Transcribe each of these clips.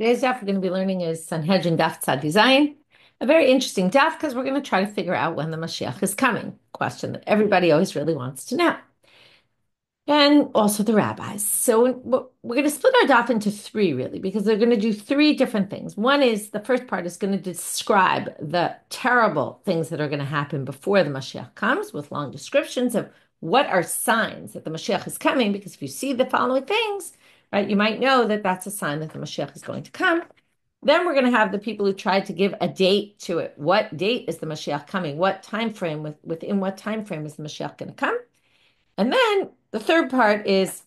Today's daf we're going to be learning is Sanhedrin daf tzad design. A very interesting daf because we're going to try to figure out when the Mashiach is coming. Question that everybody always really wants to know. And also the rabbis. So we're going to split our daf into three really because they're going to do three different things. One is the first part is going to describe the terrible things that are going to happen before the Mashiach comes with long descriptions of what are signs that the Mashiach is coming, because if you see the following things, right, you might know that that's a sign that the Mashiach is going to come. Then we're going to have the people who tried to give a date to it. What date is the Mashiach coming? What time frame, within what time frame is the Mashiach going to come? And then the third part is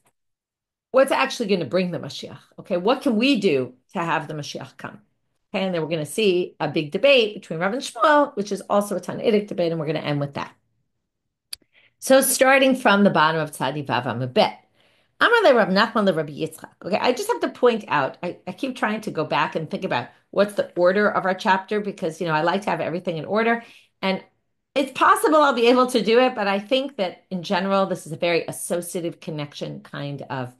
what's actually going to bring the Mashiach. Okay, what can we do to have the Mashiach come? Okay, and then we're going to see a big debate between Rabbi and Shmuel, which is also a tannaitic debate, and we're going to end with that. So starting from the bottom of Tzadi Vav Amabet. Amar le Rab Nachman le Rabbi Yitzchak. Okay, I just have to point out, I keep trying to go back and think about what's the order of our chapter because, I like to have everything in order. And it's possible I'll be able to do it, but I think that in general, this is a very associative connection kind of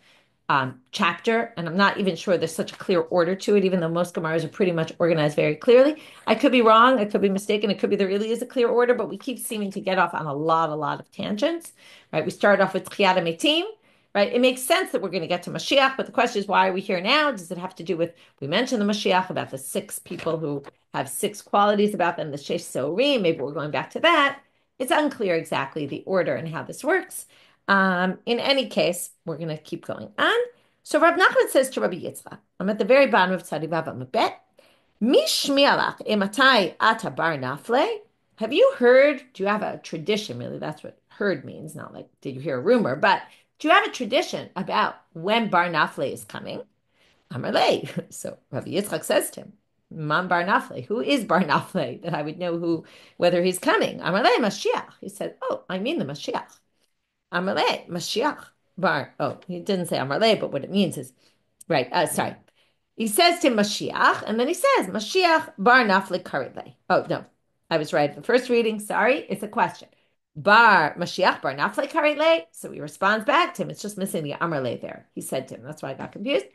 chapter. And I'm not even sure there's such a clear order to it, even though most Gemaras are pretty much organized very clearly. I could be wrong. I could be mistaken. It could be there really is a clear order, but we keep seeming to get off on a lot of tangents, right? We start off with Tchiyat HaMetim. Right? It makes sense that we're going to get to Mashiach, but the question is, why are we here now? Does it have to do with, we mentioned the Mashiach, about the 6 people who have 6 qualities about them, the Shesh Sorim, maybe we're going back to that. It's unclear exactly the order and how this works. In any case, we're going to keep going on. So Rav Nachman says to Rabbi Yitzchak, I'm at the very bottom of Tzadi Vav Amabet, Mishmialach ematai ata bar nafle. Have you heard, do you have a tradition, really? That's what heard means, not like, did you hear a rumor, but do you have a tradition about when Bar Nafle is coming? Amarle. So Rabbi Yitzchak says to him, Man Bar Nafle, who is Bar Nafle? That I would know whether he's coming. Amarle, Mashiach. He said, oh, I mean the Mashiach. Amarle, Mashiach. He didn't say Amarle, but what it means is, right, sorry. He says to Mashiach, and then he says, Mashiach Bar Nafle Karile. Oh, no, I was right. The first reading, sorry, it's a question. Bar Mashiach Bar Nafle Karile. So he responds back to him. It's just missing the Amarle there. He said to him. That's why I got confused.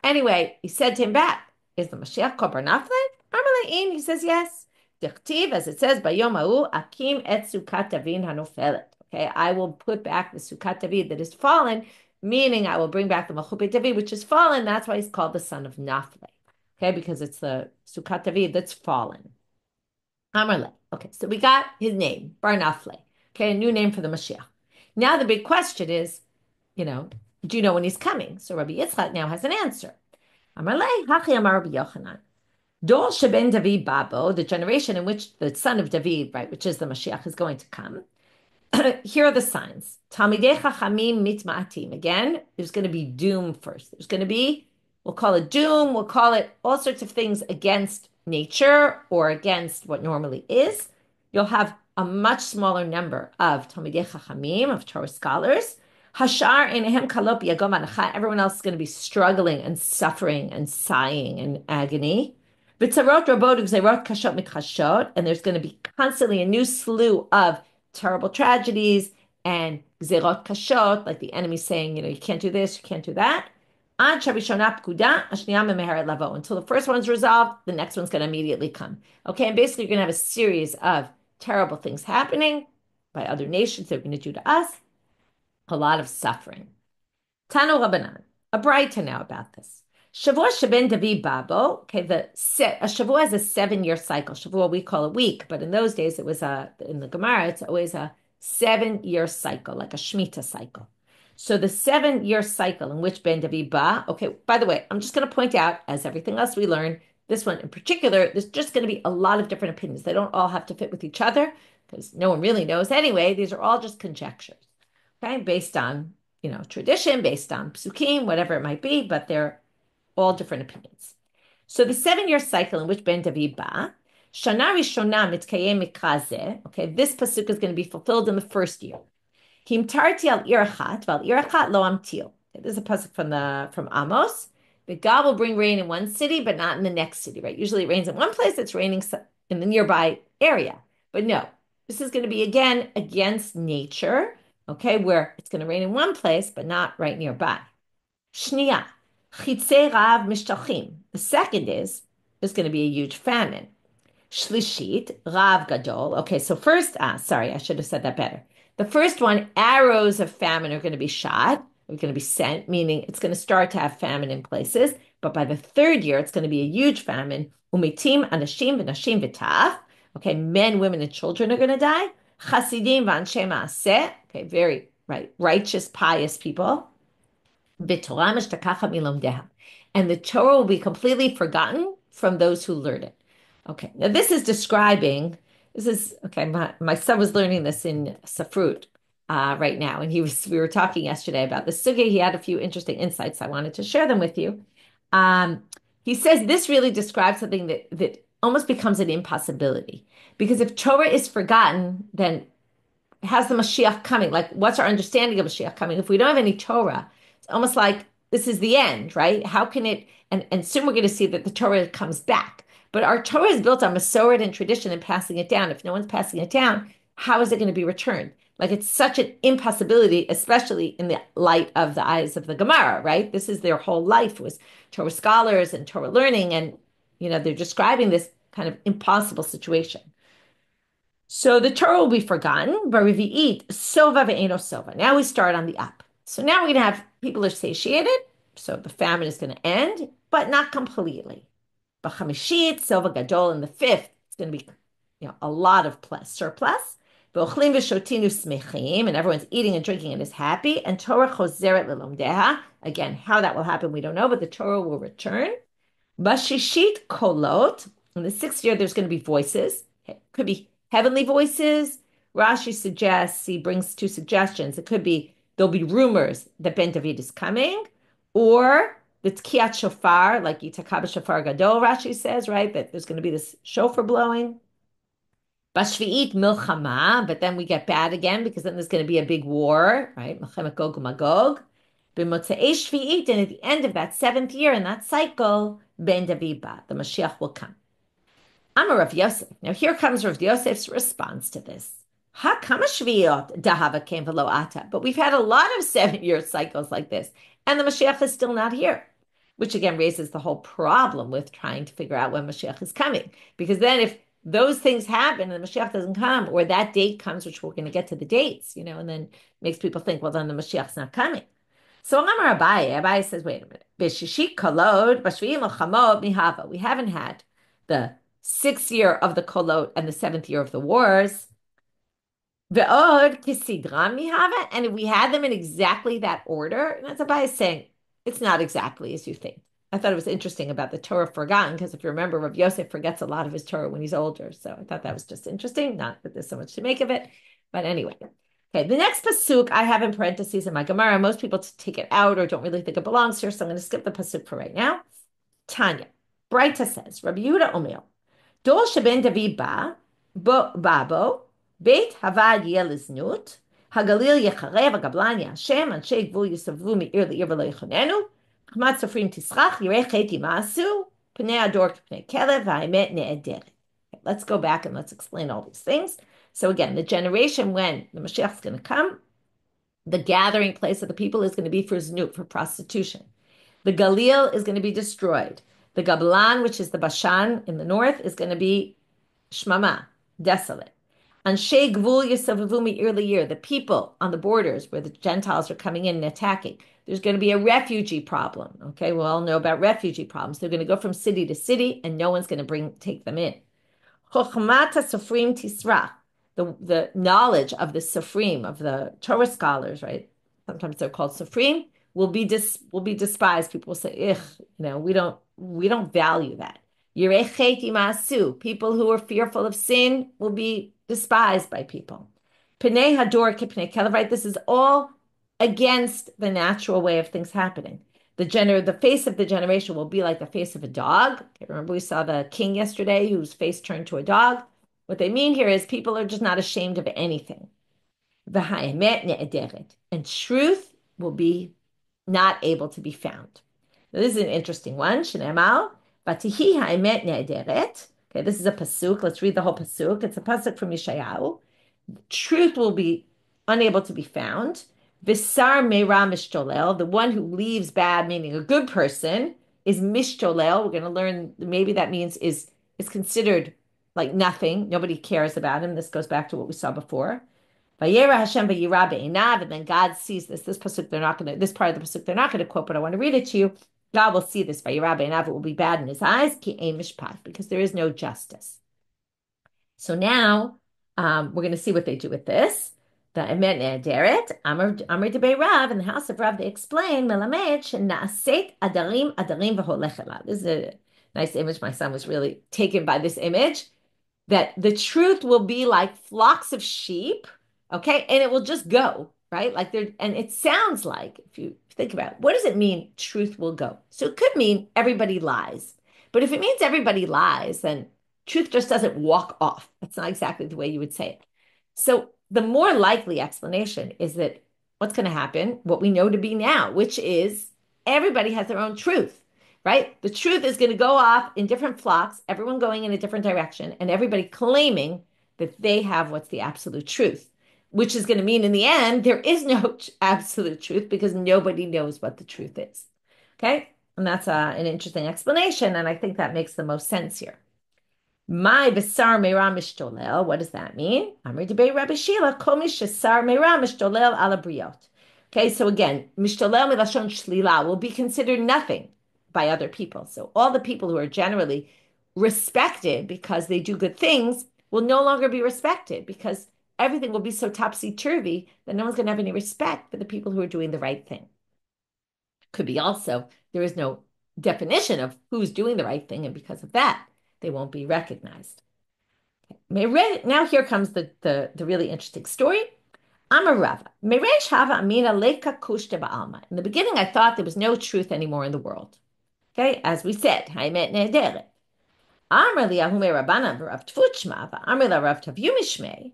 Anyway, he said to him back, is the Mashiach called Bar Nafle? Amarle in. He says yes. Dichtiv, as it says, Bayomahu Akim et Sukat Davin Hanofelet. Okay, I will put back the Sukat David that is fallen, meaning I will bring back the Malchut David, which is fallen. That's why he's called the son of Nafle. Okay, because it's the Sukat David that's fallen. Amarle. Okay, so we got his name, Bar Nafle. Okay, a new name for the Mashiach. Now the big question is, do you know when he's coming? So Rabbi Yitzchak now has an answer. Amarle, Hachi Amar Rabbi Yochanan. Dor Sheben David Babo, the generation in which the son of David, right, which is the Mashiach, is going to come. Here are the signs. Talmidei Chachamim mitma'atim. Again, there's going to be doom first. There's going to be, we'll call it doom, we'll call it all sorts of things against nature or against what normally is. You'll have a much smaller number of Talmidei Chachamim, of Torah scholars. Hashar enehem kalop yagom anacha. Everyone else is going to be struggling and suffering and sighing and agony. B'tzarot rabot ugzerot kashot mitchashot. And there's going to be constantly a new slew of terrible tragedies and gzerot kashot, like the enemy saying, you can't do this, you can't do that. Until the first one's resolved, the next one's going to immediately come. Okay, and basically you're going to have a series of terrible things happening by other nations they're going to do to us. A lot of suffering. Tanu Rabbanan, a braita now about this. Shavua Sheben David Babo. Okay, a Shavua is a 7-year cycle. Shavua we call a week, but in those days it was in the Gemara it's always a 7-year cycle, like a Shemitah cycle. So the 7-year cycle in which Ben David Ba. Okay, by the way, I'm just going to point out, as everything else we learn, this one in particular, there's just going to be a lot of different opinions. They don't all have to fit with each other because no one really knows anyway. These are all just conjectures, okay, based on tradition, based on psukim, whatever it might be, but they're all different opinions. So the 7-year cycle in which Ben David Ba, Shana Rishona Mitkayem Mikrazeh, okay, this pasuk is going to be fulfilled in the first year. Himtarti al irachat, val irachat lo amtil. This is a pasuk from Amos. But God will bring rain in one city, but not in the next city, right? Usually it rains in one place, it's raining in the nearby area. But no, this is going to be, again, against nature, okay, where it's going to rain in one place, but not right nearby. Shniya, chitzei rav mishtachim. The second is there's going to be a huge famine. Shlishit, Rav Gadol. Okay, so first, sorry, I should have said that better. The first one, arrows of famine are going to be shot, are going to be sent, meaning it's going to start to have famine in places. But by the third year, it's going to be a huge famine. Umitim, anashim, v'nashim, v'taf. Okay, men, women, and children are going to die. Chasidim, v'anshe ma'aseh. Okay, very right, righteous, pious people. V'torah mishtakacha milomdeha. And the Torah will be completely forgotten from those who learn it. Okay, now okay, my son was learning this in Safrut right now, and we were talking yesterday about the sugya. He had a few interesting insights. I wanted to share them with you. He says this really describes something that almost becomes an impossibility. Because if Torah is forgotten, then how's the Mashiach coming? Like, what's our understanding of Mashiach coming? If we don't have any Torah, it's almost like this is the end, right? How can it, and soon we're going to see that the Torah comes back. But our Torah is built on Masorah and tradition and passing it down. If no one's passing it down, how is it going to be returned? Like, it's such an impossibility, especially in the light of the eyes of the Gemara, right? This is their whole life was Torah scholars and Torah learning. And, they're describing this kind of impossible situation. So the Torah will be forgotten, but Revi'it, Sova ve'eno Sova. Now we start on the up. So now we're going to have people are satiated, so the famine is going to end, but not completely. B'chamishit, Sova Gadol, in the fifth, it's going to be a lot of surplus. V'ochlim v'shotinu smechim, and everyone's eating and drinking and is happy. And Torah chozeret lelomdeha. Again, how that will happen, we don't know, but the Torah will return. Bashishit kolot, in the sixth year, there's going to be voices. It could be heavenly voices. Rashi suggests, he brings two suggestions. It could be, there'll be rumors that Ben David is coming, or the tkiyat shofar, like Yitakab shofar gadol, Rashi says, right? That there's going to be this shofar blowing. Bashvi'it milchama, but then we get bad again because then there's going to be a big war, right? Melchemet Gog u'Magog. B'motzei shvi'it, and at the end of that seventh year in that cycle, Ben David ba, the Mashiach will come. Amar Rav Yosef. Now here comes Rav Yosef's response to this. Ha kama shviot dahava came v'lo ata. But we've had a lot of 7-year cycles like this, and the Mashiach is still not here, which again raises the whole problem with trying to figure out when Mashiach is coming. Because then if those things happen and the Mashiach doesn't come, or that date comes, which we're going to get to the dates, and then makes people think, well, then the Mashiach's not coming. So Amar Rabbi says, wait a minute. B'shishit kolod, b'shvi'im l'chamot mihava. We haven't had the 6th year of the kolot and the 7th year of the wars. Ve'od kisidram mihava. And if we had them in exactly that order, and that's Rabbi is saying, it's not exactly as you think. I thought it was interesting about the Torah forgotten, because if you remember, Rav Yosef forgets a lot of his Torah when he's older. So I thought that was just interesting. Not that there's so much to make of it. But anyway. Okay, the next pasuk I have in parentheses in my Gemara. Most people take it out or don't really think it belongs here, so I'm going to skip the pasuk for right now. Tanya, Braita says, Rabbi Yehuda Omer, Dol sheben David babo, Beit Havad Yeliznut, Hagalil Yecharev Agablan Yashem, Anshe Gvul Yisavlu Me'ir Le'ir V'lo Yechonenu, Chmat Sofrim Tisrach, Yirei Chet Yimasu, Pnei Ador Pnei Kelev, Ha'emet Ne'ederet. Let's go back and let's explain all these things. So again, the generation when the Mashiach is going to come, the gathering place of the people is going to be for znut, for prostitution. The Galil is going to be destroyed. The Gablan, which is the Bashan in the north, is going to be shmama, desolate. Anshe Gvul Yisavavu Me'ir Le'ir, the people on the borders where the Gentiles are coming in and attacking. There's going to be a refugee problem. Okay, we all know about refugee problems. They're going to go from city to city, and no one's going to take them in. Chochmata Sofrim Tisrach, the knowledge of the Sofrim, of the Torah scholars, right? Sometimes they're called Sofrim, will be despised. People will say, we don't value that. Yirei Chet Yimasu, people who are fearful of sin will be despised by people. Pnei Hador Kipnei Kelev, right? This is all against the natural way of things happening. The face of the generation will be like the face of a dog. Remember, we saw the king yesterday whose face turned to a dog. What they mean here is people are just not ashamed of anything. And truth will be not able to be found. Now, this is an interesting one. Okay, this is a pasuk. Let's read the whole pasuk. It's a pasuk from Yeshayahu. Truth will be unable to be found. Visar meira mishtolel, the one who leaves bad, meaning a good person, is mishtolel. We're going to learn maybe that means is considered like nothing. Nobody cares about him. This goes back to what we saw before. Vayera Hashem vayira be'inav, and then God sees this. This pasuk they're not going to. This part of the pasuk they're not going to quote, but I want to read it to you. God will see this. Vayira be'inav, it will be bad in His eyes. Ki ein mishpat, because there is no justice. So now we're going to see what they do with this. The emet ne'aderet, Amar debei Rav, in the house of Rav, they explain melamed she'na'aset adarim v'holech elav. This is a nice image. My son was really taken by this image. That the truth will be like flocks of sheep, okay, and it will just go, right? Like there, and it sounds like, if you think about it, what does it mean? Truth will go. So it could mean everybody lies, but if it means everybody lies, then truth just doesn't walk off. That's not exactly the way you would say it. So the more likely explanation is that what's going to happen, what we know to be now, which is everybody has their own truth. Right? The truth is going to go off in different flocks, everyone going in a different direction, and everybody claiming that they have what's the absolute truth, which is going to mean in the end, there is no absolute truth because nobody knows what the truth is. Okay? And that's an interesting explanation, and I think that makes the most sense here. My besar meira mishtolel, what does that mean? Amri debei Rabbi Shila, kol mishasar meira mishtolel ala briot. Okay, so again, mishtolel milashon shlila will be considered nothing by other people. So all the people who are generally respected because they do good things will no longer be respected because everything will be so topsy-turvy that no one's going to have any respect for the people who are doing the right thing. Could be also there is no definition of who's doing the right thing, and because of that, they won't be recognized. Okay. Now here comes the really interesting story. Amarava. Meresh hava amina leka kushta ba'alma. In the beginning, I thought there was no truth anymore in the world. Okay, as we said, Haimet Nederet. Amr liyahume Rabbanan v'Rav Tavut Amr la Rav Tavyumi Shmei.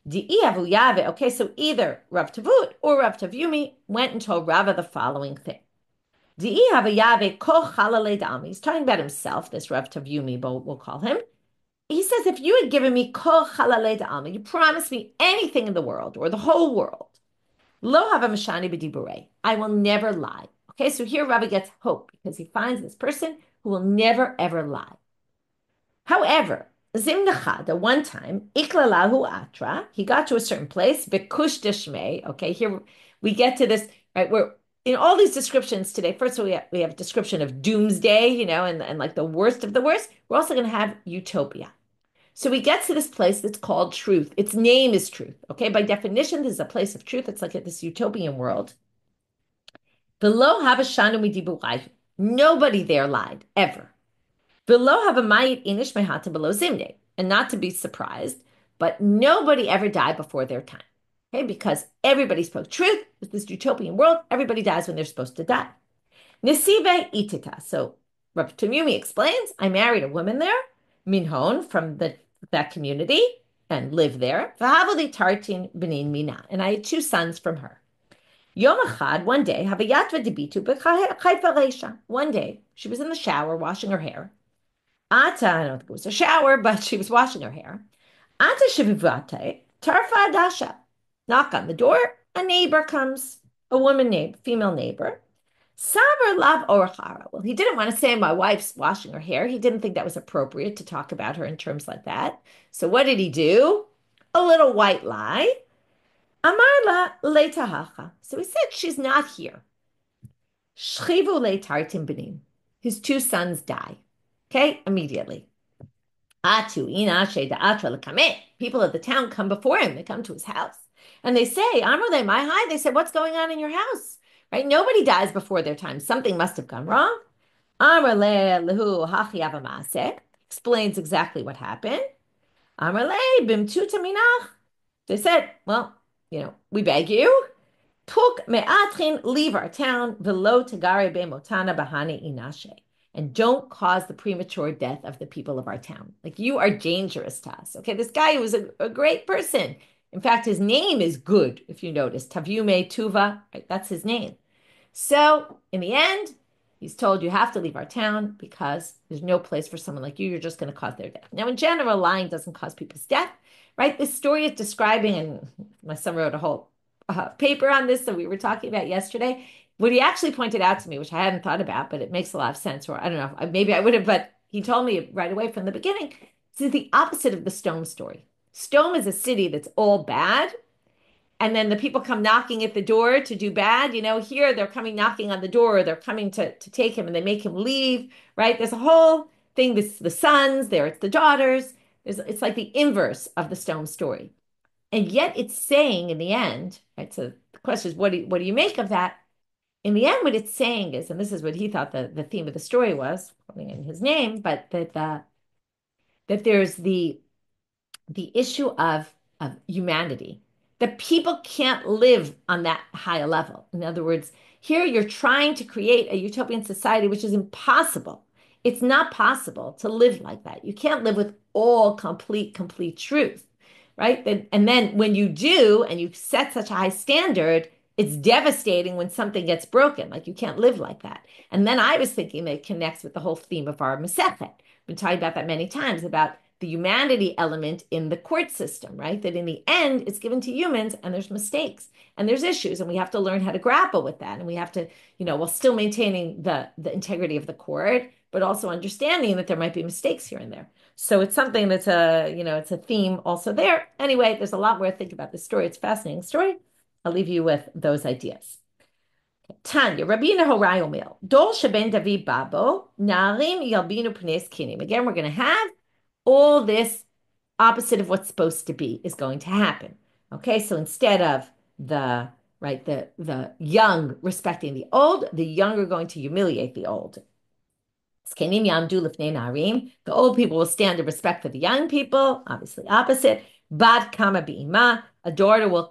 Di'iavu Yave. Okay, so either Rav Tavut or Rav Tavyumi went and told Rava the following thing. Di'iavu Yave ko chalale da'almi. He's talking about himself, this Rav Tavyumi, we'll call him. He says, if you had given me ko chalale da'almi, you promised me anything in the world or the whole world, lo hava mashani b'diburei, I will never lie. Okay, so here Rabbi gets hope because he finds this person who will never, ever lie. However, Zimnacha, the one time, Iklalahu Atra, he got to a certain place, Vikush Deshmei. Okay, here we get to this, right? Where in all these descriptions today, first of all, we have a description of doomsday, and like the worst of the worst. We're also going to have utopia. So we get to this place that's called truth. Its name is truth. Okay, by definition, this is a place of truth. It's like this utopian world. Below Habashanu Midiburai. Nobody there lied, ever. Below Habamayit Inish Mehata below Zimne. And not to be surprised, but nobody ever died before their time. Okay, because everybody spoke truth. With this utopian world, everybody dies when they're supposed to die. Nisive Itita. So Rabbi Tumumi explains, I married a woman there, Minhon, from that community, and lived there. Vahavali Tartin Benin Mina. And I had 2 sons from her. Yom Echad, one day, Havayatva debitu b'chayfa reisha. One day, she was in the shower washing her hair. Ata, I don't think it was a shower, but she was washing her hair. Ata shivivate, tarfa adasha. Knock on the door, a neighbor comes, a female neighbor. Saber lav orachara. Well, he didn't want to say my wife's washing her hair. He didn't think that was appropriate to talk about her in terms like that. So what did he do? A little white lie. Amarla leitahacha. So he said she's not here. Shchivu leitartim benin. His 2 sons die. Okay, immediately. Atu ina she'da'atra lekame. People of the town come before him. They come to his house. And they say, Amrle my hi. They said, what's going on in your house? Right? Nobody dies before their time. Something must have gone wrong. Amrle lehu hachi avamase. Explains exactly what happened. Amrle bimtuta minach. They said, well, we beg you, Puk me'atrin, leave our town, velo tagare be'motana bahane inashe, and don't cause the premature death of the people of our town. Like, you are dangerous to us. Okay, this guy was a great person. In fact, his name is good, if you notice. Tavyume Tuva, right? That's his name. So, in the end, he's told you have to leave our town because there's no place for someone like you. You're just going to cause their death. Now, in general, lying doesn't cause people's death. Right? This story is describing, and my son wrote a whole paper on this that we were talking about yesterday. what he actually pointed out to me, which I hadn't thought about, but it makes a lot of sense, or I don't know, maybe I would have, but he told me right away from the beginning, this is the opposite of the Stone story. Stone is a city that's all bad, and then the people come knocking at the door to do bad. Here they're coming knocking on the door, they're coming to take him, and they make him leave, right? There's a whole thing. This the sons, there it's the daughters. It's like the inverse of the Stone story. And yet it's saying in the end, right? So the question is, what do you make of that? In the end, what it's saying is, and this is what he thought the theme of the story was, putting in his name, but that there's the issue of humanity. That people can't live on that high a level. In other words, here you're trying to create a utopian society, which is impossible. It's not possible to live like that. You can't live with all complete truth, right? And then when you do, and you set such a high standard, it's devastating when something gets broken. Like you can't live like that. And then I was thinking that it connects with the whole theme of our Masechet. We've been talking about that many times, about the humanity element in the court system, right? That in the end, it's given to humans and there's mistakes and there's issues, and we have to learn how to grapple with that. And we have to, while still maintaining the integrity of the court, but also understanding that there might be mistakes here and there. So it's something that's it's a theme also there. Anyway, there's a lot more to think about this story. It's a fascinating story. I'll leave you with those ideas. Tanya, Rabbi Horai Omil, Dol Sheben David Babo, Narim Yalbinu Pnes Kinim. Again, we're going to have all this opposite of what's supposed to be is going to happen. Okay, so instead of the young respecting the old, the young are going to humiliate the old. The old people will stand in respect for the young people, obviously opposite. Bad kama bi'ima, a daughter will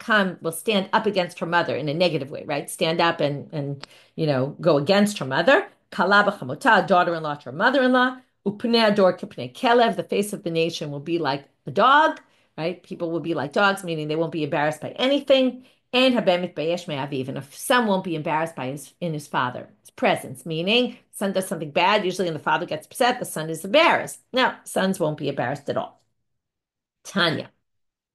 stand up against her mother in a negative way, right? Stand up and go against her mother. Kalaba chamota, a daughter-in-law to her mother-in-law. Upnei ador kipnei kelev, the face of the nation will be like a dog, right? People will be like dogs, meaning they won't be embarrassed by anything. And habemit bayesh me'aviv, and a son won't be embarrassed by his father's presence, meaning son does something bad, usually when the father gets upset, the son is embarrassed. Now, sons won't be embarrassed at all. Tanya.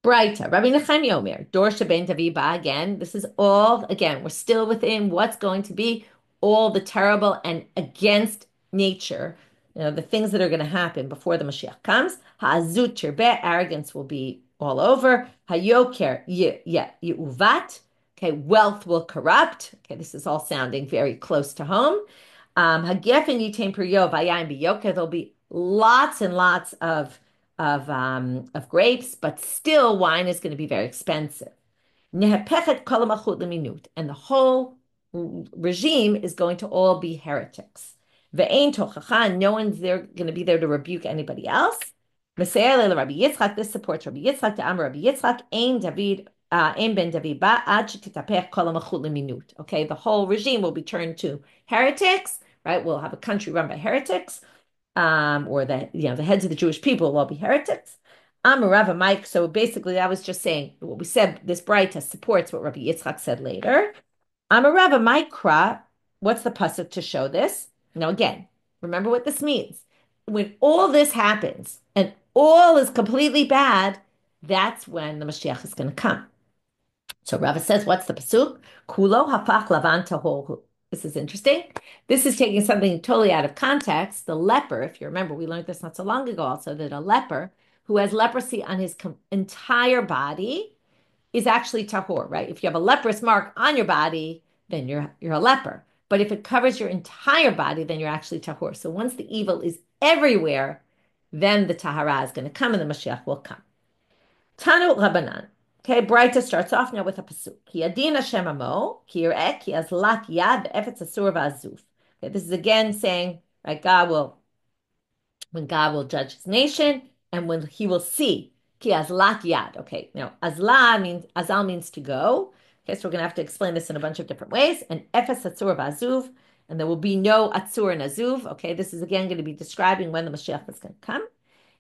Braita, Rabbi Nachem Yomer, Dor Sheben David Ba, again, this is all, again, we're still within what's going to be all the terrible and against nature, the things that are going to happen before the Mashiach comes. Ha'azut tirbeh, arrogance will be all over. Hayoker yuvat, okay, wealth will corrupt. Okay, this is all sounding very close to home. Hagefen yitain priyo v'ayayim biyoker, there'll be lots and lots of grapes, but still wine is going to be very expensive. And the whole regime is going to all be heretics. No one's there going to be there to rebuke anybody else. This supports Rabbi Yitzchak, the Amar Rabbi Yitzchak, Ein ben David ba ad shetetapech kol hamachut leminut. Okay, the whole regime will be turned to heretics, right? We'll have a country run by heretics. Or the heads of the Jewish people will all be heretics. Rava Mike. So basically, I was just saying what we said. This Braita supports what Rabbi Yitzchak said later. Rava Mike. What's the pasuk to show this? Now again, remember what this means. When all this happens and all is completely bad, that's when the Mashiach is going to come. So Rava says, what's the pasuk? Kulo hapach lavan tahor. This is interesting. This is taking something totally out of context. The leper, if you remember, we learned this not so long ago also, that a leper who has leprosy on his entire body is actually tahor, right? If you have a leprous mark on your body, then you're a leper. But if it covers your entire body, then you're actually tahor. So once the evil is everywhere, then the tahara is going to come and the Mashiach will come. Tanu Rabbanan. Okay, Braita starts off now with a pasuk. Ki adin Hashem amo, ki yireh, ki azlat yad, ve'efetz asur v'azuf. Okay, this is again saying, right, when God will judge his nation, and when he will see, ki azlat yad. Okay, now azal means to go. Okay, so we're going to have to explain this in a bunch of different ways. And efetz asur v'azuf, and there will be no atzur and azuv. Okay, this is again going to be describing when the Mashiach is going to come.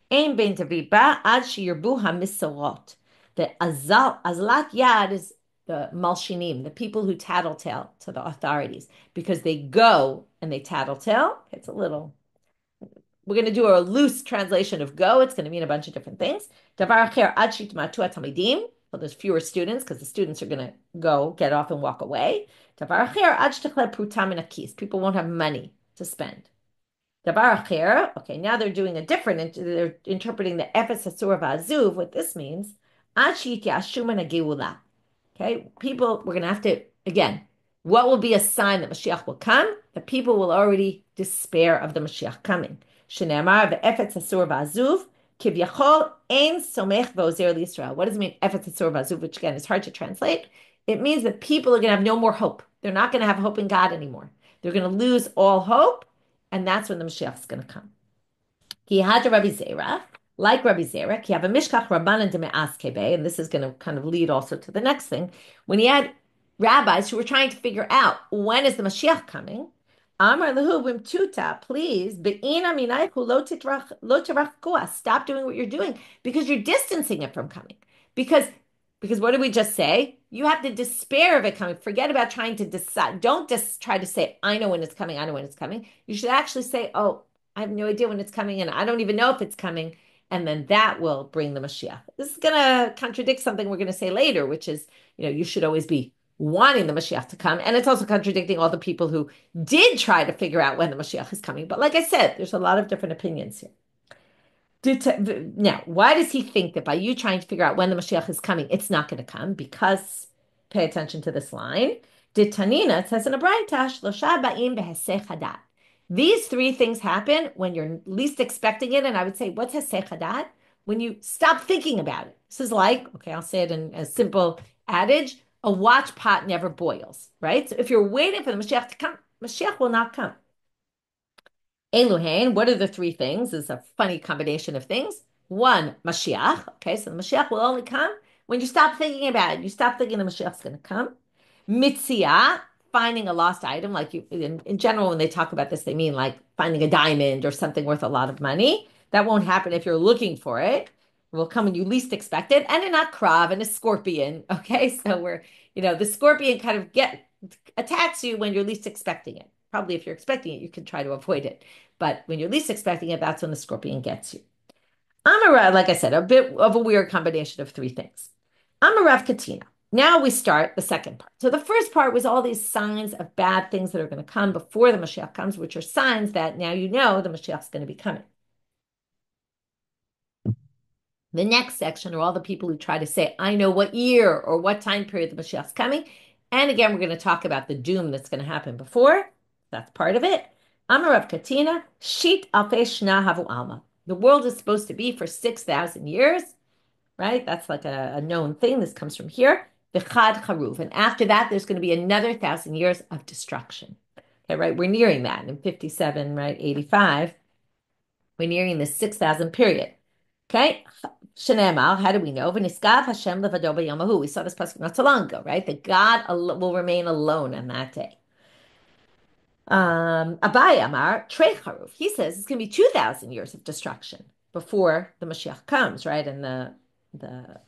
Ein ben David ba ad sheyirbu hamisorot. The azlat yad is the malshinim, the people who tattletale to the authorities, because they go and they tattletale. It's we're going to do a loose translation of go. It's going to mean a bunch of different things. Davar acher ad shitmatu atamidim. Well, there's fewer students because the students are going to go, get off and walk away. Davar acher, ad shtechle prutam in a kis. People won't have money to spend. Davar acher, okay, now they're doing a different, they're interpreting the Efes Hasur v'Azuv. What this means, ad shityashu min geula. Okay, people, we're going to have to, again, what will be a sign that Mashiach will come? The people will already despair of the Mashiach coming. Shenemar ve'efetz asur v'azuv, kivyachol ein somech v'ozer l'Yisrael. What does it mean, efetz asur v'azuv, which again is hard to translate? It means that people are going to have no more hope. They're not going to have hope in God anymore. They're going to lose all hope, and that's when the Mashiach is going to come. He had to Rabbi Zera, like Rabbi Zera, he have a mishkach Rabbanit de, and this is going to kind of lead also to the next thing. When he had rabbis who were trying to figure out when is the Mashiach coming, Amar lehu b'mtuta, please, be'ina minaychu lo tirachkua, stop doing what you're doing because you're distancing it from coming. Because what did we just say? You have the despair of it coming. Forget about trying to decide. Don't just try to say, I know when it's coming. I know when it's coming. You should actually say, oh, I have no idea when it's coming, and I don't even know if it's coming. And then that will bring the Mashiach. This is going to contradict something we're going to say later, which is, you should always be wanting the Mashiach to come. And it's also contradicting all the people who did try to figure out when the Mashiach is coming. But like I said, there's a lot of different opinions here. Now, why does he think that by you trying to figure out when the Mashiach is coming, it's not going to come? Because, pay attention to this line. It says in a Braitash, these three things happen when you're least expecting it. And I would say, what's hesech hadat? When you stop thinking about it. This is like, okay, I'll say it in a simple adage, a watch pot never boils, right? So if you're waiting for the Mashiach to come, Mashiach will not come. Eluhain, what are the three things? It's a funny combination of things. One, Mashiach. Okay, so the Mashiach will only come when you stop thinking about it. You stop thinking the Mashiach's going to come. Mitzia, finding a lost item. Like in general, when they talk about this, they mean like finding a diamond or something worth a lot of money. That won't happen if you're looking for it. It will come when you least expect it. And a krav and a scorpion. Okay, so the scorpion kind of attacks you when you're least expecting it. Probably if you're expecting it, you can try to avoid it. But when you're least expecting it, that's when the scorpion gets you. Amarav, like I said, a bit of a weird combination of three things. Amarav Katina. Now we start the second part. So the first part was all these signs of bad things that are going to come before the Mashiach comes, which are signs that now you know the Mashiach is going to be coming. The next section are all the people who try to say, I know what year or what time period the Mashiach is coming. And again, we're going to talk about the doom that's going to happen before. That's part of it. Amarav Katina, Shit Alfe Shna Havu Alma. The world is supposed to be for 6,000 years, right? That's like a known thing. This comes from here. V'chad Charuv. And after that, there's going to be another 1,000 years of destruction. Okay, right? We're nearing that in 57, right? 85. We're nearing the 6,000 period. Okay? Shenemar, how do we know? V'niskav Hashem levado b'yomahu. We saw this pasuk not so long ago, right? That God will remain alone on that day. Abai Amar, Trei Charuv. He says it's going to be 2,000 years of destruction before the Mashiach comes, right? And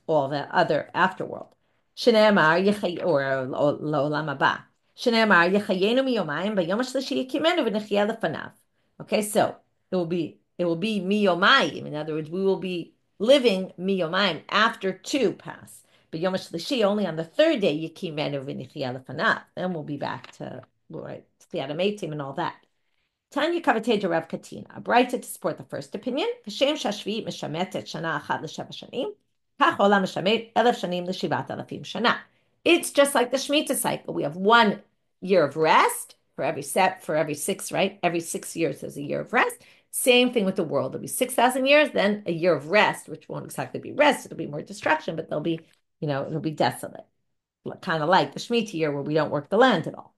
all the other afterworld. Shenemar or Lo'olam Haba. Shenemar Yechayenu miyomayim v'yom hashlishi yikimenu v'nechiyah lefanav. Okay, so it will be miyomayim. In other words, we will be living miyomayim after two pass. But Yom HaShlishi, only on the third day, yikimenu v'nechiyah lefanav. Then we'll be back to, right, Metim and all that. Tanya Kavatej Rav Katina, a brighter to support the first opinion. Kashem Shashvi Mishamet et Shana Achad l'Sheva Shanim. Kach Olam Mishamet Elef Shanim l'Shivat Elefim Shana. It's just like the Shemitah cycle. We have 1 year of rest for every 6, right? Every 6 years there's a year of rest. Same thing with the world. There'll be 6,000 years, then a year of rest, which won't exactly be rest. It'll be more destruction, but there'll be, it'll be desolate. Kind of like the Shemitah year where we don't work the land at all.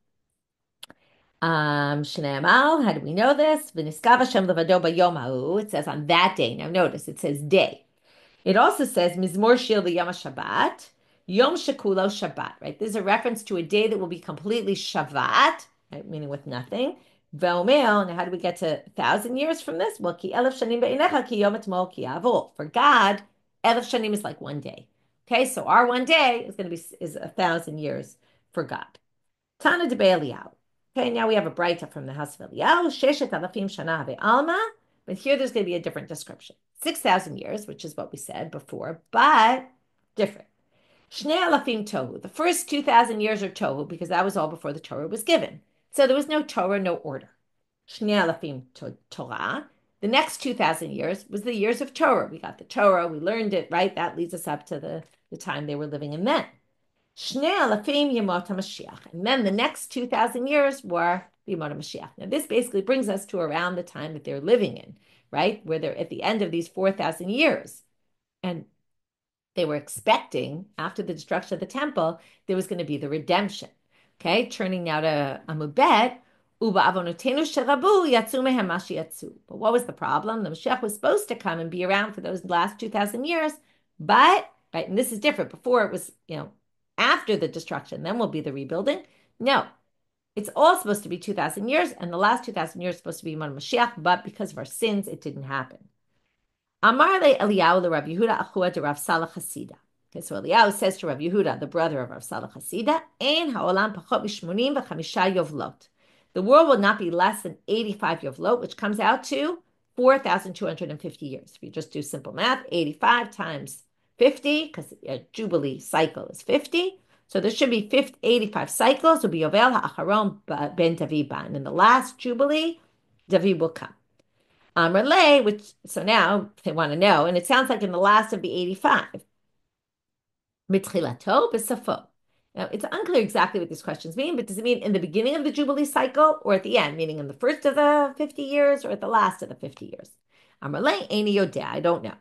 Shneamal, how do we know this? V'niskav Hashem levado b'yom ha'u. It says on that day. Now notice, it says day. It also says Mizmor Shir l'yom Shabbat, Yom Shekulo Shabbat, right? There's a reference to a day that will be completely Shabbat, right? Meaning with nothing. V'omel, now how do we get to 1,000 years from this? Well, ki elef shanim be'inecha ki yom etmol ki avol. For God, elef shanim is like 1 day. Okay, so our 1 day is going to be 1,000 years for God. Tana de Be'eliyahu. Okay, now we have a Braita from the house of Eliyahu. Sheshet alafim shana ve'alma. But here there's going to be a different description. 6,000 years, which is what we said before, but different. Shnei alafim tohu. The first 2,000 years are tohu because that was all before the Torah was given. So there was no Torah, no order. Shnei alafim Torah. The next 2,000 years was the years of Torah. We got the Torah, we learned it, right? That leads us up to the time they were living in then. Shnei alafim yemot HaMashiach. And then the next 2,000 years were the Yemot HaMashiach. Now this basically brings us to around the time that they're living in, right? Where they're at the end of these 4,000 years. And they were expecting, after the destruction of the temple, there was going to be the redemption. Okay, turning now to Amud Bet. But what was the problem? The Mashiach was supposed to come and be around for those last 2,000 years, but, right, and this is different. Before it was, after the destruction, then will be the rebuilding. No, it's all supposed to be 2,000 years, and the last 2,000 years is supposed to be Yemot Mashiach, but because of our sins, it didn't happen. Amar le Eliyahu le Rav Yehuda achua de Rav Salah Chasida. Okay, so Eliyahu says to Rav Yehuda, the brother of Rav Salah Chasida, Ein ha'olam pachot mishmonim v'chamisha yovlot. The world will not be less than 85 yovlot, which comes out to 4,250 years. If you just do simple math, 85 times 50, because a Jubilee cycle is 50. So there should be 85 cycles, will be Yovel ha'acharon ben David ban. In the last Jubilee, David will come. Which, so now they want to know, and it sounds like in the last of the 85. Mitchilato b'safo. Now, it's unclear exactly what these questions mean, but does it mean in the beginning of the Jubilee cycle or at the end, meaning in the first of the 50 years or at the last of the 50 years? Amarle, eini yodea, I don't know.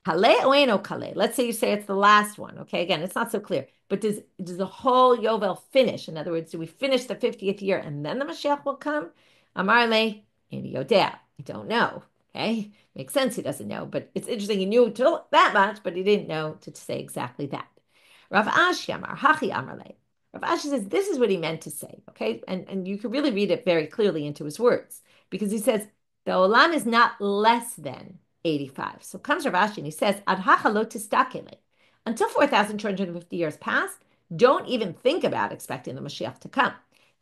Kale o eno kale. Let's say you say it's the last one. Okay, again, it's not so clear. But does the whole Yovel finish? In other words, do we finish the 50th year and then the Mashiach will come? Amarle, eini yodea. I don't know. Okay, makes sense he doesn't know, but it's interesting he knew that much, but he didn't know to say exactly that. Rav Ashi Amar, Hachi Amarle. Rav Ashi says this is what he meant to say, okay? And you can really read it very clearly into his words, because he says the Olam is not less than 85. So comes Rav Ashi and he says, Ad hachalo tistakele. Until 4,250 years pass, don't even think about expecting the Mashiach to come.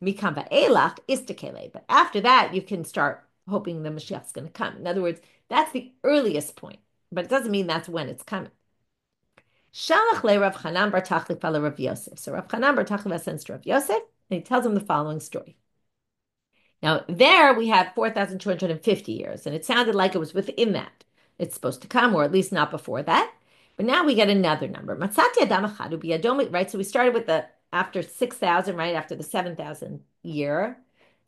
Mikam va'elach istakele. But after that, you can start hoping the Mashiach is going to come. In other words, that's the earliest point, but it doesn't mean that's when it's coming. Shalach le Rav Chanan bar Tachlifa le Rav Yosef. So Rav Chanan bar Tachlifa sends to Rav Yosef, and he tells him the following story. Now, there we had 4,250 years, and it sounded like it was within that. It's supposed to come, or at least not before that. But now we get another number. Matzati adam echad biyadom, right? So we started with the after 6,000, right? After the 7,000 year.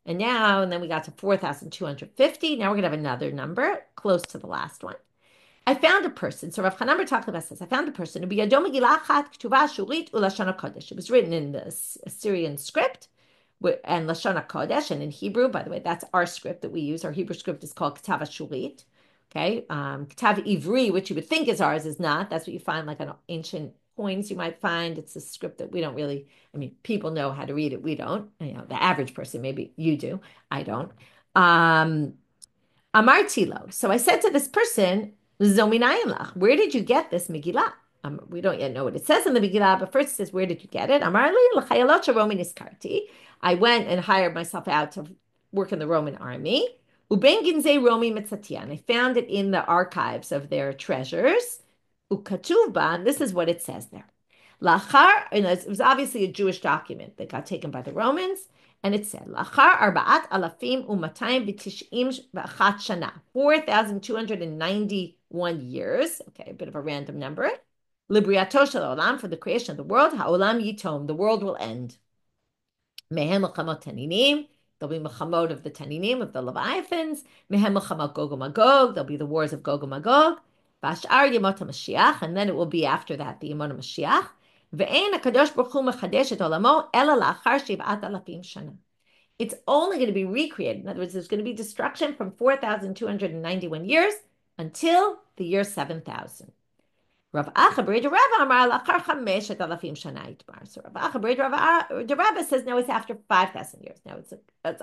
And then we got to 4,250. Now we're going to have another number close to the last one. I found a person. So Rav Chanan bar Tachlifa says, I found a person. It was written in the Assyrian script and Lashon HaKodesh, and in Hebrew, by the way, that's our script that we use. Our Hebrew script is called Ketav Shurit. Okay, Ketav Ivri, which you would think is ours, is not. That's what you find like on ancient coins you might find. It's a script that we don't really, people know how to read it. We don't. The average person, maybe you do. I don't. Amarti lo. So I said to this person, where did you get this Megillah? We don't yet know what it says in the Megillah, but first it says, where did you get it? I went and hired myself out to work in the Roman army. And I found it in the archives of their treasures. And this is what it says there. It was obviously a Jewish document that got taken by the Romans. And it said, 4,291 years. Okay, a bit of a random number. Libriato shel olam, for the creation of the world. Ha'olam yitom, the world will end. Mehem l'chamot taninim, there'll be mechamot of the taninim, of the Leviathans. Mehem l'chamot Gog Magog, there'll be the wars of Gog Magog. V'ashar Yemot HaMashiach, and then it will be after that, the Yemot HaMashiach. Ve'ein HaKadosh Baruch Hu mechadesh et olamo ela la'achar shiv'at alafim shana. It's only going to be recreated. In other words, there's going to be destruction from 4,291 years until the year 7,000. Rav Acha B'Rei Rabbi Amar la'achar chameshet alafim shana yitmar. So Rav Acha B'Rei Rabbi says, no, it's after 5,000 years. Now, it's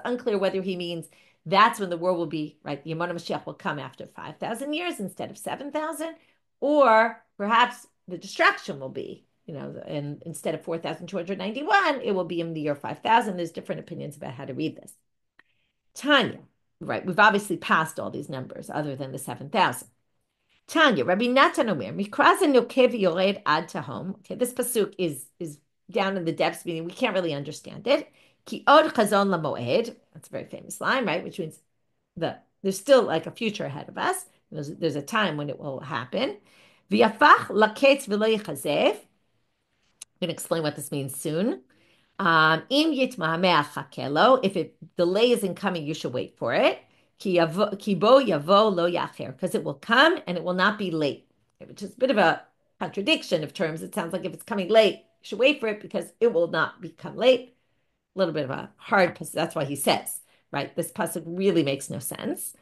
unclear whether he means that's when the world will be, right, the Yemot HaMashiach will come after 5,000 years instead of 7,000, or perhaps the destruction will be, and instead of 4,291, it will be in the year 5,000. There's different opinions about how to read this. Tanya, right, we've obviously passed all these numbers other than the 7,000. Tanya, Rabbi Natan Omer, Mikrazan Nokev Yored Ad Tahom. Okay, this pasuk is down in the depths, meaning we can't really understand it. Ki Od Chazon LaMoed. That's a very famous line, right? Which means there's still like a future ahead of us. There's a time when it will happen. V'yafach laketz v'lo yichazev. I'm going to explain what this means soon. Im yitma'ameh chakelo. If it delays in coming, you should wait for it. Ki bo yavo lo yacher, because it will come and it will not be late, which is a bit of a contradiction of terms. It sounds like if it's coming late, you should wait for it because it will not become late. A little bit of a hard pasuk. That's why he says, right? This pasuk really makes no sense.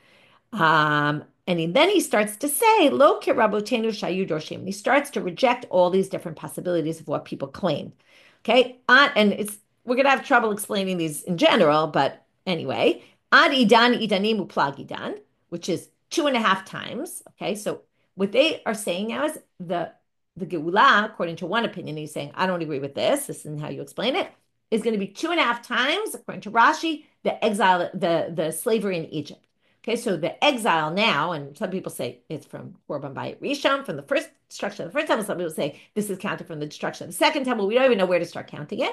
Then he starts to say, Lo kirabotenu shayu dorshim. He starts to reject all these different possibilities of what people claim. Okay, and we're gonna have trouble explaining these in general, but anyway, ad idan idanim uplag idan, which is 2.5 times. Okay, so what they are saying now is the Geulah, according to one opinion, he's saying, I don't agree with this. This isn't how you explain it. Is going to be 2.5 times, according to Rashi, the exile, the slavery in Egypt. Okay, so the exile now, and some people say it's from Korban Bayit Rishon, from the first destruction of the first temple. Some people say this is counted from the destruction of the second temple. We don't even know where to start counting it.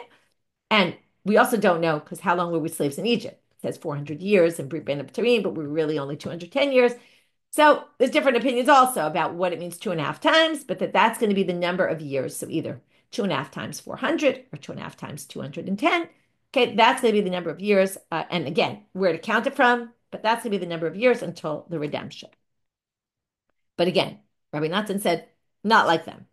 And we also don't know, because how long were we slaves in Egypt? It says 400 years in Brit Bein Abtarim, but we were really only 210 years. So there's different opinions also about what it means 2.5 times, but that's going to be the number of years. So either 2.5 times 400 or 2.5 times 210. Okay, that's going to be the number of years. And again, where to count it from, but that's going to be the number of years until the redemption. But again, Rabbi Natan said, not like them.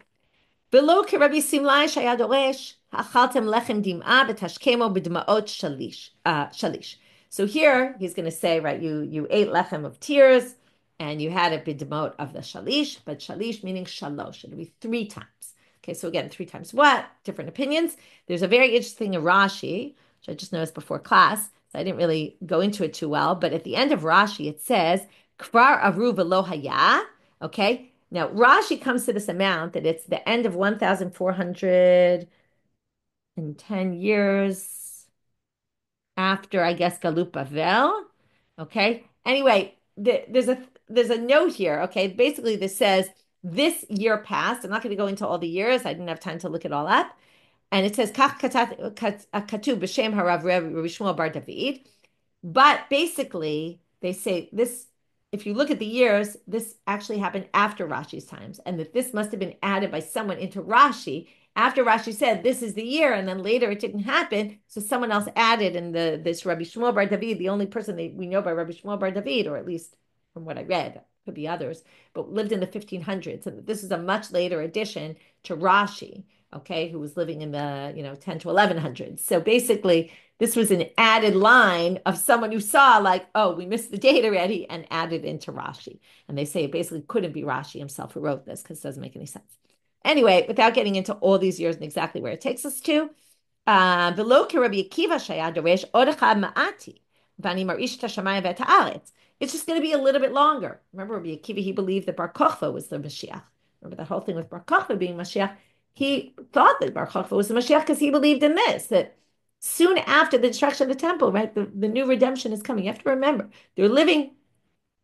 Below Rabbi Simlai Shayadoresh, Hachaltem Lechem Dim'a Betashkemo B'Dma'ot Shalish. So here he's going to say, right, you ate lechem of tears and you had a bidmot of the shalish, but shalish meaning shalosh. It'll be 3 times. Okay, so again, 3 times what? Different opinions. There's a very interesting in Rashi, which I just noticed before class, so I didn't really go into it too well, but at the end of Rashi, it says, Kvar Aru V'lo Haya, okay? Now, Rashi comes to this amount that it's the end of 1,410 years after, I guess, Galut Bavel, okay? Anyway, there's a note here, okay? Basically, this says, this year passed. I'm not going to go into all the years. I didn't have time to look it all up. And it says, Kach Katu B'Shem Harav Rabbi Shmuel Bar David. But basically, they say this, if you look at the years, this actually happened after Rashi's times, and that this must have been added by someone into Rashi after Rashi said this is the year, and then later it didn't happen, so someone else added, and this Rabbi Shmuel Bar David, the only person we know by Rabbi Shmuel Bar David, or at least from what I read, could be others, but lived in the 1500s, and this is a much later addition to Rashi, okay, who was living in the 10 to 1100s. So basically, this was an added line of someone who saw like, oh, we missed the date already, and added into Rashi. And they say it basically couldn't be Rashi himself who wrote this because it doesn't make any sense. Anyway, without getting into all these years and exactly where it takes us to, below Rabbi Akiva Shaya Doresh Odechad Ma'ati Vani Marish Tashamayim Vet Haaretz. It's just going to be a little bit longer. Remember, Rabbi Akiva, he believed that Bar Kochva was the Mashiach. Remember that whole thing with Bar Kochva being Mashiach? He thought that Bar Kochva was the Mashiach because he believed in this, that soon after the destruction of the temple, right, the new redemption is coming. You have to remember, they're living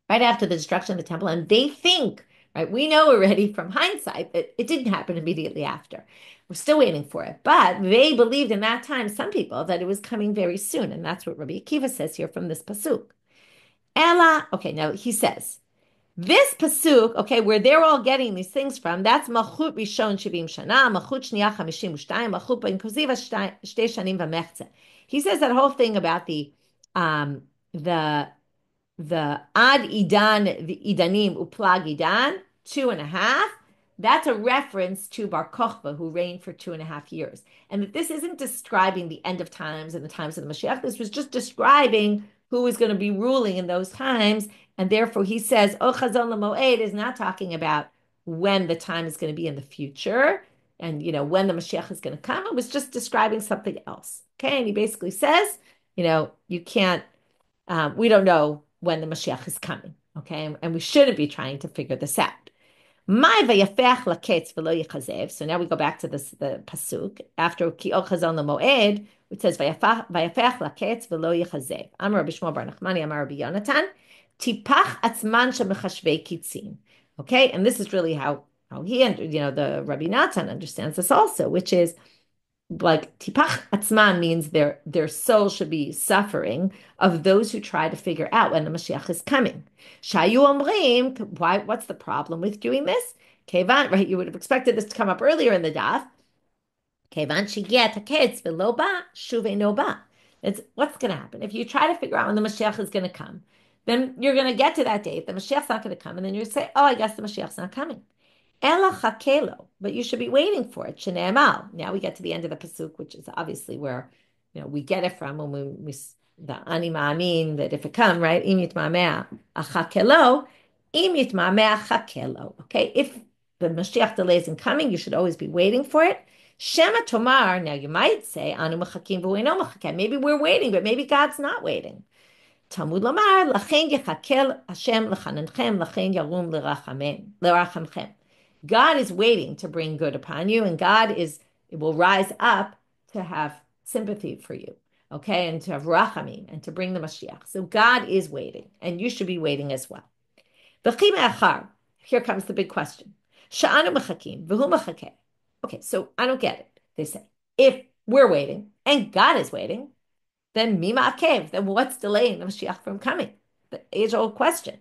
right after the destruction of the temple, and they think, right, we know already from hindsight that it didn't happen immediately after. We're still waiting for it. But they believed in that time, some people, that it was coming very soon. And that's what Rabbi Akiva says here from this pasuk. Ella, okay, now he says, this pasuk, okay, where they're all getting these things from, that's Malchut Rishon Shivim Shana, Malchut Shniya Chamishim Ushtayim, Malchut Ben Koziva Shtei Shanim V'Mechze. He says that whole thing about the Ad Idan, the Idanim Uplag Idan, 2.5. That's a reference to Bar Kochba, who reigned for 2.5 years. And that this isn't describing the end of times and the times of the Mashiach. This was just describing who is going to be ruling in those times. And therefore he says, O Chazon L'Moed is not talking about when the time is going to be in the future and, when the Mashiach is going to come. It was just describing something else. Okay. And he basically says, you can't, we don't know when the Mashiach is coming. Okay. And we shouldn't be trying to figure this out. So now we go back to the pasuk after ki o chazon l'moed, which says vayafech laketz v'lo yichazev. Amar Rabbi Shmuel bar Nachmani, Amar Rabbi Yonatan, tipach atzman shemechashvei kitzim. Okay, and this is really how he, the Rabbi Natan understands this also, which is like tipach atzman means their soul should be suffering of those who try to figure out when the Mashiach is coming. Shayu omrim, why? What's the problem with doing this? Kevan, right? You would have expected this to come up earlier in the daf. Kevan shigiat haketz v'lo ba shuve no ba. It's what's going to happen if you try to figure out when the Mashiach is going to come. Then you're going to get to that date. The Mashiach's not going to come, and then you say, "Oh, I guess the Mashiach's not coming." Ela chakelo, but you should be waiting for it. Shene'emal. Now we get to the end of the pasuk, which is obviously where we get it from when we the ani ma'amin that if it come right, im yitmameh achakelo, im yitmameh achakelo. Okay, if the Mashiach delays in coming, you should always be waiting for it. Shema tomar. Now you might say anu mechakim v'u'eino mechakim. Maybe we're waiting, but maybe God's not waiting. Talmud lomar lachen yechakel Hashem lechanenchem lachen yarum lerachamchem. God is waiting to bring good upon you, and it will rise up to have sympathy for you, okay, and to have rachamim, and to bring the Mashiach. So God is waiting, and you should be waiting as well. Here comes the big question. Sha'anu mechakim, v'hu mechakeh. Okay, so I don't get it. They say, if we're waiting, and God is waiting, then mima akev, then what's delaying the Mashiach from coming? The age-old question.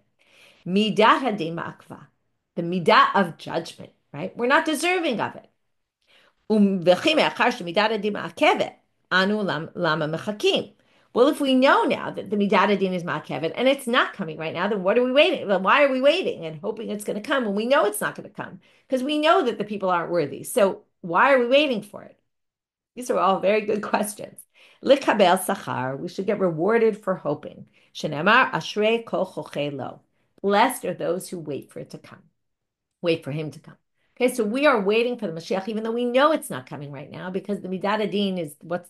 Midat hadin ma'akva. The midah of judgment, right? We're not deserving of it. Well, if we know now that the midat adin is ma'akevet and it's not coming right now, then what are we waiting? Well, why are we waiting and hoping it's going to come when we know it's not going to come? Because we know that the people aren't worthy. So why are we waiting for it? These are all very good questions. Likabel sachar, we should get rewarded for hoping. Shenemar ashrei kol chochei lo. Blessed are those who wait for it to come. Wait for him to come. Okay, so we are waiting for the Mashiach, even though we know it's not coming right now, because the midat adin is what's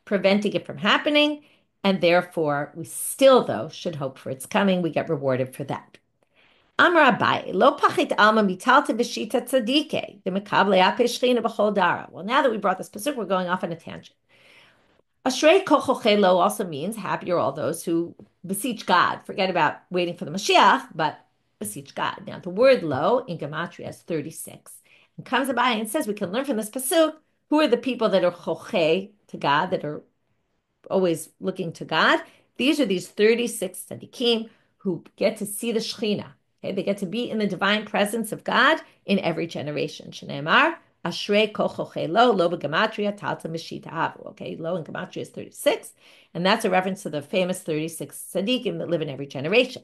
preventing it from happening, and therefore we still, though, should hope for its coming. We get rewarded for that. Amar Rabbi, lo pachit alma mitalta v'shita tzadike, the mekable ape shchina b'chol dara. Well, now that we brought this pasuk, we're going off on a tangent. Ashrei kol chochei lo also means happy are all those who beseech God. Forget about waiting for the Mashiach, but beseech God. Now, the word lo in Gematria is 36. And comes by and says we can learn from this pasuk who are the people that are chochei to God, that are always looking to God. These are these 36 tzaddikim who get to see the Shekhinah. Okay? They get to be in the divine presence of God in every generation. Shneimar, Ashrei kol chochei lo b'gematria talta mishita havu. Okay, lo in Gematria is 36. And that's a reference to the famous 36 tzaddikim that live in every generation.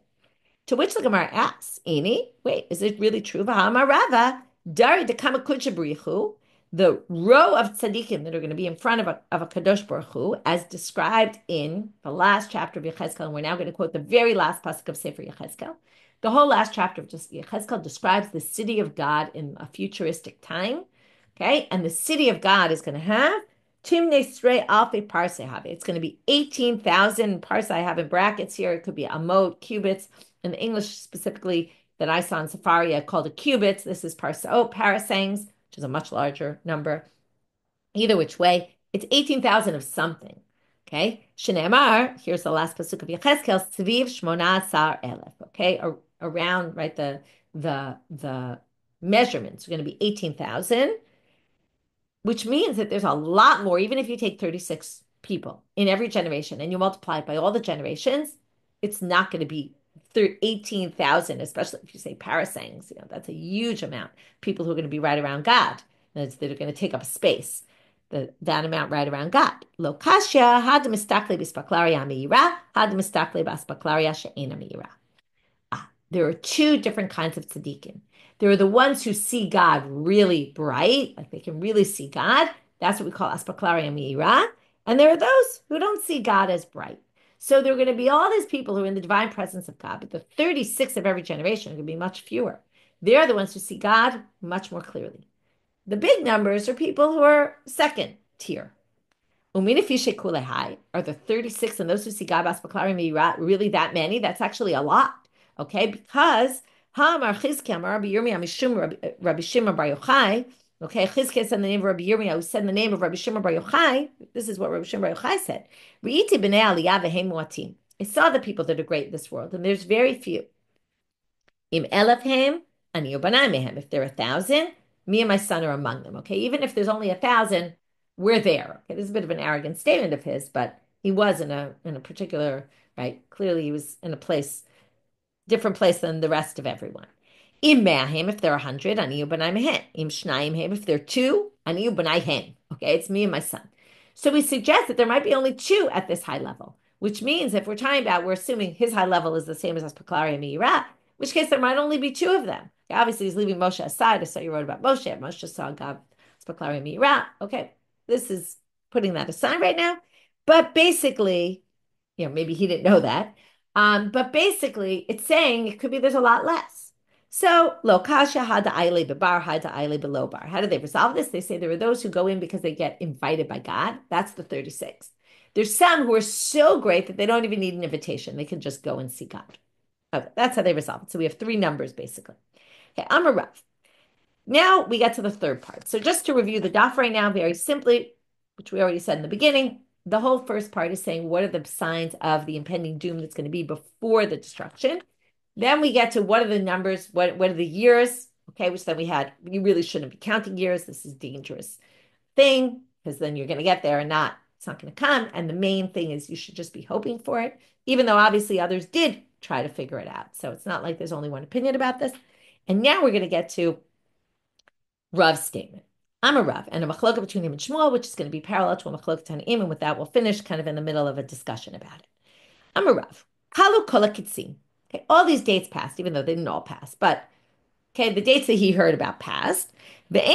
To which the Gemara asks, Ini, wait, is it really true? Rava, Dari de Kamakucha Barichu, the row of tzaddikim that are going to be in front of a Kadosh Baruch Hu, as described in the last chapter of Yechezkel, and we're now going to quote the very last pasuk of Sefer Yechezkel. The whole last chapter of Yechezkel describes the city of God in a futuristic time, okay? And the city of God is going to have Timne Srei Alfe Parsei Have. It's going to be 18,000 parsei. I have in brackets here. It could be amot, cubits. In the English specifically that I saw in Safari, I called it cubits. This is parsaot, parasangs, which is a much larger number. Either which way, it's 18,000 of something. Okay? Shneimar, here's the last pasuk of Yechezkel, Tzviv Shmona Asar Elef. Okay? Around, right, the measurements are going to be 18,000, which means that there's a lot more, even if you take 36 people in every generation and you multiply it by all the generations, it's not going to be 18,000, especially if you say parasangs, that's a huge amount. People who are going to be right around God, that are going to take up space, that amount right around God. Lo kasha had mistakle bispaklaria meira, had mistakle baspaklaria she'ena meira. There are two different kinds of tzaddikim. There are the ones who see God really bright, like they can really see God. That's what we call aspaklaria meira. And there are those who don't see God as bright. So there are going to be all these people who are in the divine presence of God, but the 36 of every generation are going to be much fewer. They're the ones who see God much more clearly. The big numbers are people who are second tier. Are the 36 and those who see God really that many? That's actually a lot. Okay, because Rabbi Shimon Bar Yochai. Okay, Chizkiah said the name of Rabbi Yirmiyah, who said the name of Rabbi Shimon Bar Yochai. This is what Rabbi Shimon Bar Yochai said. I saw the people that are great in this world, and there's very few. Im elafhem, ani ubanai mehem. If there are 1,000, me and my son are among them. Okay, even if there's only 1,000, we're there. Okay, this is a bit of an arrogant statement of his, but he was in a particular, right. Clearly, he was in a different place than the rest of everyone. Im me'ahem, if there are 100, ani ubanai mehem. Im shnayim hem, if there are two, ani ubanai hem. Okay, it's me and my son. So we suggest that there might be only two at this high level, which means if we're talking about, we're assuming his high level is the same as Aspaklari and Meirah, in which case there might only be two of them. Okay, obviously, he's leaving Moshe aside. I saw you wrote about Moshe. Moshe saw God, Aspaklari and Meirah. Okay, this is putting that aside right now. But basically, maybe he didn't know that. But basically, it's saying it could be there's a lot less. So, lo kasha hada aile bebar hada aile below bar. How do they resolve this? They say there are those who go in because they get invited by God. That's the 36. There's some who are so great that they don't even need an invitation. They can just go and see God. Okay, that's how they resolve it. So we have three numbers basically. Okay, Amar Rav. Now we get to the third part. So just to review the daf right now, very simply, which we already said in the beginning, the whole first part is saying what are the signs of the impending doom that's going to be before the destruction. Then we get to what are the numbers, what are the years, okay, which then you really shouldn't be counting years. This is a dangerous thing because then you're going to get there and it's not going to come. And the main thing is you should just be hoping for it, even though obviously others did try to figure it out. So it's not like there's only one opinion about this. And now we're going to get to Rav's statement. I'm a Rav, and a machloka between him and Shmuel, which is going to be parallel to a machloka tannaitic, and with that we'll finish kind of in the middle of a discussion about it. I'm a Rav. Kalu kola kitzim. Okay, all these dates passed, even though they didn't all pass, but okay, the dates that he heard about passed. Okay,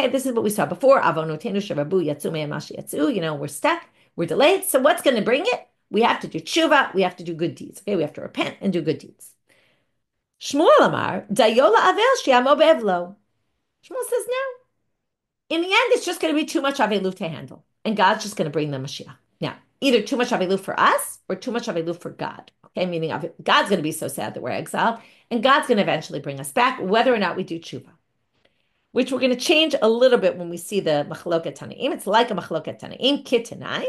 this is what we saw before. We're stuck, we're delayed. So what's going to bring it? We have to do tshuva, we have to do good deeds. Okay, we have to repent and do good deeds. Shmuel Amar, Dayola Avel Shiamo Bevlo. Shmuel says no. In the end, it's just going to be too much Avelu to handle. And God's just going to bring the Mashiach. Now, either too much Avelu for us or too much Avelu for God. Okay, meaning God's going to be so sad that we're exiled, and God's going to eventually bring us back, whether or not we do tshuva. Which we're going to change a little bit when we see the machloket tanaim. It's like a machloket tanaim, kitanai.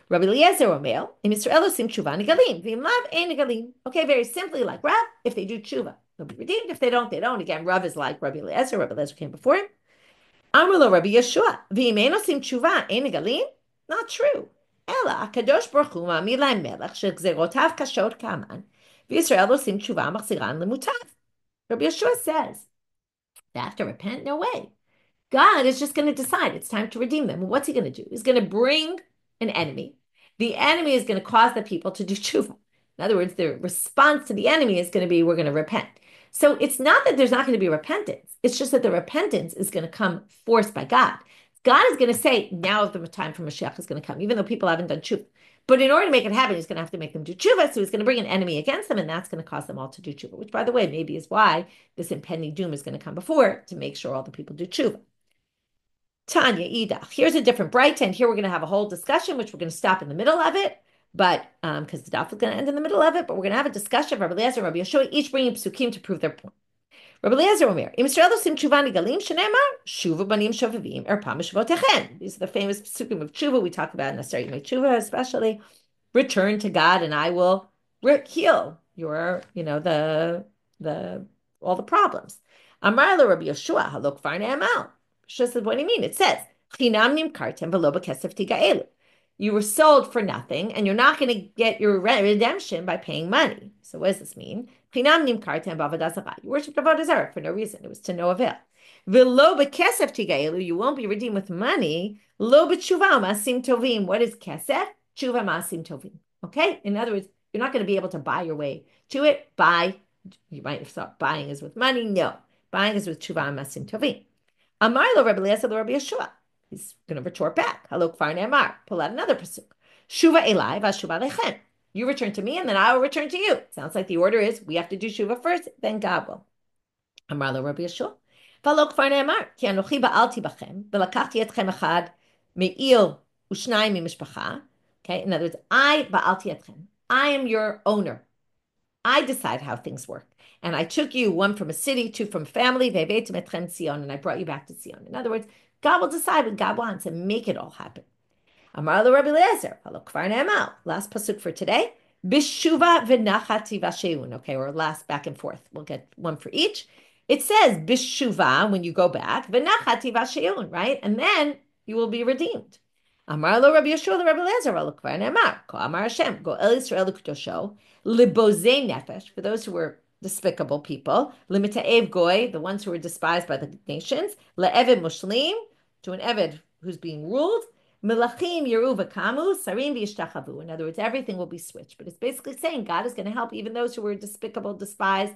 Rabbi Eliezer Omer, in Israel osim tshuva negalim, v'im lav ein negalim. Okay, very simply like Rav, if they do tshuva, they'll be redeemed. If they don't, they don't. Again, Rav is like Rabbi Eliezer. Rabbi Eliezer came before him. Amrlo Rabbi Yehoshua, v'im ein osim tshuva ein negalim. Not true. Ela Kadosh Baruch Hu ma'amid lahem melech shegzerotav kashot kaman, v'Yisrael osim tshuva machziran lemutav. Rabbi Yehoshua says they have to repent. No way. God is just going to decide it's time to redeem them. What's he going to do? He's going to bring an enemy. The enemy is going to cause the people to do tshuva. In other words, the response to the enemy is going to be, we're going to repent. So it's not that there's not going to be repentance. It's just that the repentance is going to come forced by God. God is going to say, now is the time for Mashiach is going to come, even though people haven't done tshuva. But in order to make it happen, he's going to have to make them do tshuva. So he's going to bring an enemy against them, and that's going to cause them all to do tshuva, which, by the way, maybe is why this impending doom is going to come before, to make sure all the people do tshuva. Tanya Idach. Here's a different bright end. Here we're going to have a whole discussion, which we're going to stop in the middle of it, but because the daf is going to end in the middle of it, but we're going to have a discussion of Rabbi Eliezer and Rabbi Yehoshua, each bringing psukim to prove their point. Rabbi Eliezer Omer, Im Yisrael osim tshuva negalim shenemar shuva banim shovavim erpam shvotechem. These are the famous psukim of tshuva we talk about in Aseret Yemei Tshuva, especially. Return to God, and I will heal your, all the problems. Amar lo Rabbi Yehoshua halok far ne'amal. She says, what do you mean? It says, Chinam nimkartem v'lo b'kesef tigaelu. You were sold for nothing, and you're not going to get your redemption by paying money. So what does this mean? Chinam nimkartem b'avodah zarah. You worshipped avodah zarah for no reason. It was to no avail. V'lo b'kesef tigaelu. You won't be redeemed with money. Lo b'tshuva masim tovim. What is kesef? Tshuva masim tovim. Okay? In other words, you're not going to be able to buy your way to it. You might have thought buying is with money. No. Buying is with tshuva masim tovim. Amar lo Rabbi Eliezer lo Rabbi Yehoshua. He's going to retort back. Halok far ne'amar. Pull out another pasuk. Shuva elai v'shuva lechem. You return to me, and then I will return to you. Sounds like the order is we have to do shuva first, then God will. Amar lo Rabbi Yehoshua. Halok far ne'amar. Ki anochi ba'alti bachem v'lakachti etchem echad me'il u'shnayim mimishpacha. Okay. In other words, I ba'alti etchem. I am your owner. I decide how things work. And I took you, one from a city, two from a family, and I brought you back to Zion. In other words, God will decide what God wants and make it all happen. Amar lo Rabbi Eliezer, last pasuk for today. Bishuva v'nachati vasheun. Okay, or last back and forth. We'll get one for each. It says bishuva when you go back, v'nachati vasheun, right? And then you will be redeemed. Amar lo Rabbi Yeshua Rabbi Eliezer Kvar Ne'amar Ko Amar Hashem Go El Yisrael L'Kedosho Libozei Nefesh, for those who were despicable people, Limita'ev Goy, the ones who were despised by the nations, Le'eved Mushlim, to an Eved who's being ruled, Melachim Yeru V'Kamu Sarim V'Yishtachavu. In other words, everything will be switched. But it's basically saying God is going to help even those who were despicable, despised,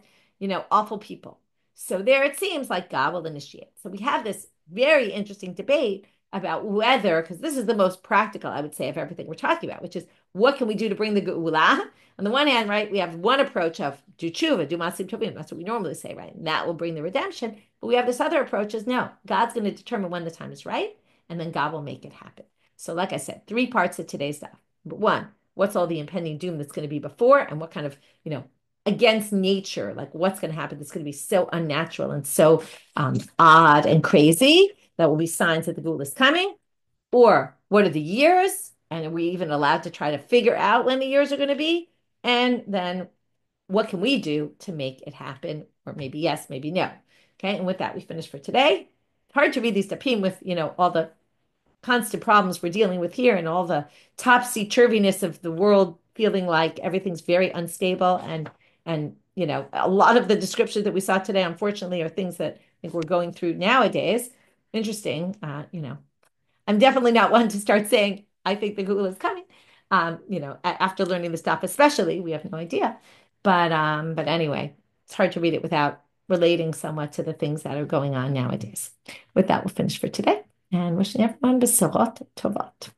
awful people. So there it seems like God will initiate. So we have this very interesting debate about whether, because this is the most practical, I would say, of everything we're talking about, which is what can we do to bring the Geula? On the one hand, right, we have one approach of do tshuva, do masim tovim. That's what we normally say, right? And that will bring the redemption. But we have this other approach is no, God's going to determine when the time is right, and then God will make it happen. So like I said, 3 parts of today's stuff. But 1, what's all the impending doom that's going to be before, and what kind of, against nature, like what's going to happen that's going to be so unnatural and so odd and crazy that will be signs that the Geula is coming. Or what are the years? And are we even allowed to try to figure out when the years are going to be? And then what can we do to make it happen? Or maybe yes, maybe no. Okay. And with that, we finish for today. It's hard to read these dapim with, all the constant problems we're dealing with here and all the topsy-turviness of the world, feeling like everything's very unstable. And a lot of the descriptions that we saw today, unfortunately, are things that I think we're going through nowadays. Interesting. I'm definitely not one to start saying, I think the Geula is coming. After learning the stuff, especially, we have no idea. But anyway, it's hard to read it without relating somewhat to the things that are going on nowadays. With that, we'll finish for today and wishing everyone besorot tovot.